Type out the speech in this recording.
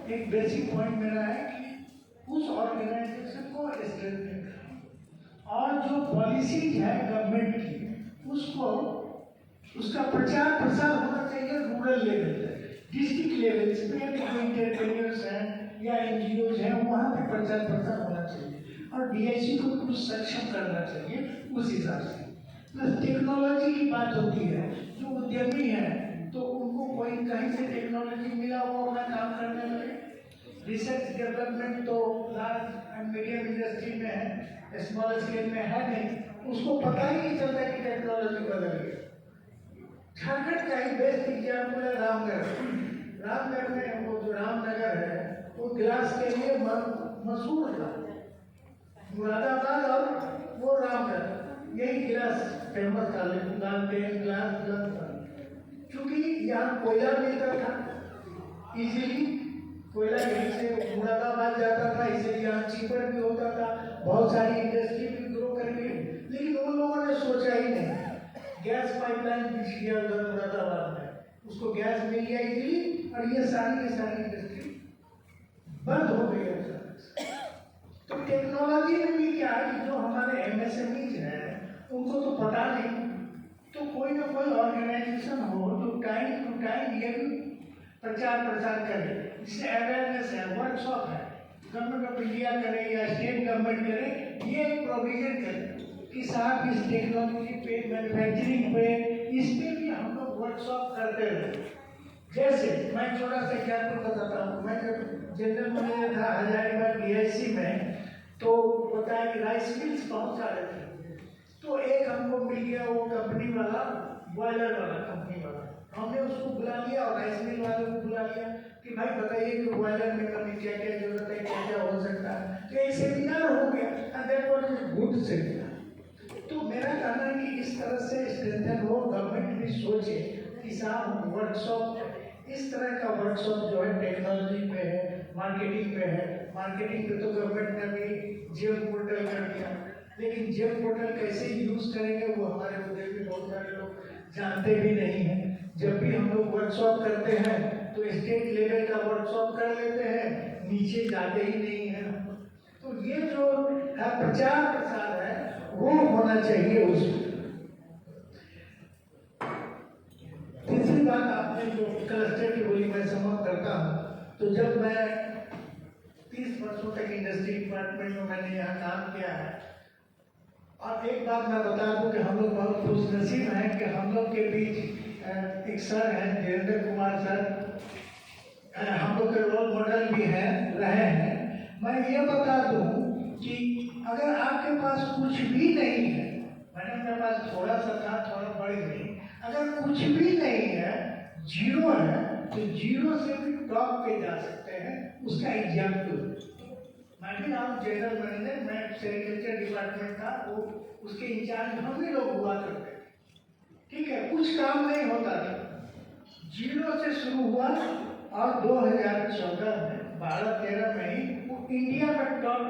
एक basic point मेरा है कि उस ऑर्गेनाइजेशन को स्ट्रेंथन करें और जो पॉलिसीज है गवर्नमेंट की उसको उसका प्रचार प्रसार होना चाहिए रूरल लेवल पे, डिस्ट्रिक्ट लेवल पे जो इंटरप्रेन्योर्स हैं या एनजीओज हैं वहाँ पे प्रचार प्रसार होना चाहिए और डीआईसी को कुछ सक्षम करना चाहिए उस हिसाब से। प्लस टेक्नोलॉजी की बात होती है, जो उद्यमी है तो उनको कोई कहीं से टेक्नोलॉजी मिला वो अपना काम करने लगे। रिसर्च डेवलपमेंट तो लार्ज एंड मीडियम इंडस्ट्री में है, स्मॉल स्केल में है नहीं, उसको पता ही नहीं चलता कि टेक्नोलॉजी बदल गई। झारखंड का ही बेस्ट एग्जाम्पल है रामगढ़। रामगढ़ में वो जो रामनगर है वो गिलास के लिए मशहूर था, मुरादाबाद और वो रामगढ़ यही गिलास फेमस था, लालटेन गिलास था। क्योंकि यहाँ कोयला मिलता था इजीली, कोयला यहीं से मुरादाबाद जाता था, इसलिए यहाँ चीपर भी होता था, बहुत सारी इंडस्ट्री भी ग्रो कर गई। लेकिन उन लोगों ने सोचा ही नहीं, गैस पाइपलाइन बिछ गया उधर मुरादाबाद में, उसको गैस मिल गया इजीली और ये सारी इंडस्ट्री बंद हो गई अचानक से। तो टेक्नोलॉजी में भी क्या है कि जो हमारे एमएसएमईज हैं उनको तो पता नहीं, तो कोई ना कोई ऑर्गेनाइजेशन हो जो टाइम टू टाइम ये भी प्रचार प्रसार करे, इससे अवेयरनेस है, वर्कशॉप है, गवर्नमेंट ऑफ इंडिया करे या स्टेट गवर्नमेंट करे, ये प्रोविजन करे कि साहब इस टेक्नोलॉजी पे, मैन्युफैक्चरिंग पे, इस पे भी हम लोग वर्कशॉप करते रहे। जैसे मैं थोड़ा सा एग्जाम्पल बताता हूँ, मैं जब जनरल मैनेजर था हजारीबाग डीआईसी में, तो होता है कि राइस मिल्स बहुत सारे थे, तो एक हमको मिल गया वो कंपनी वाला, बॉयलर वाला कंपनी वाला, हमने उसको बुला लिया और राइस मिल वाले को बुला लिया कि भाई बताइए कि बॉयलर में कभी क्या क्या जरूरत है, क्या क्या हो सकता है। तो एक सेमिनार हो गया and that was a good seminar. तो मेरा कहना है कि इस तरह से स्ट्रेंथन हो, गवर्नमेंट भी सोचे कि साहब वर्कशॉप, इस तरह का वर्कशॉप जो है टेक्नोलॉजी पे है, मार्केटिंग पे है। मार्केटिंग पे तो गवर्नमेंट ने भी जेम पोर्टल कर दिया, लेकिन जेम पोर्टल कैसे यूज करेंगे वो हमारे मुद्दे में बहुत सारे लोग जानते भी नहीं हैं। जब भी हम लोग वर्कशॉप करते हैं तो स्टेट लेवल का वर्कशॉप कर लेते हैं, नीचे जाते ही नहीं है। तो ये जो है प्रचार प्रसार है वो होना चाहिए उसमें। तीसरी बात आपने जो क्लस्टर की बोली, मैं समाप्त करता हूँ। तो जब मैं 30 वर्षों तक इंडस्ट्री डिपार्टमेंट में मैंने यहाँ काम किया है, और एक बात मैं बता दूं कि हम लोग बहुत खुशनसीब हैं कि हम लोग के बीच एक सर हैं धीरेन्द्र कुमार सर, हम लोग के रोल मॉडल भी हैं, रहे हैं। मैं ये बता दूं कि अगर आपके पास कुछ भी नहीं है, मैंने मेरे पास थोड़ा सा था, थोड़ा बढ़ गई, अगर कुछ भी नहीं है, जीरो है, तो जीरो से भी टॉप पे जा सकते हैं। उसका एग्जाम्पल मैं भी नाम जनरल मैनेजर, मैं सेक्रेटरी डिपार्टमेंट था, वो उसके इंचार्ज हम भी लोग हुआ करते थे। ठीक है, कुछ काम नहीं होता था, जीरो से शुरू हुआ और 2014 में 12-13 में ही वो इंडिया में टॉप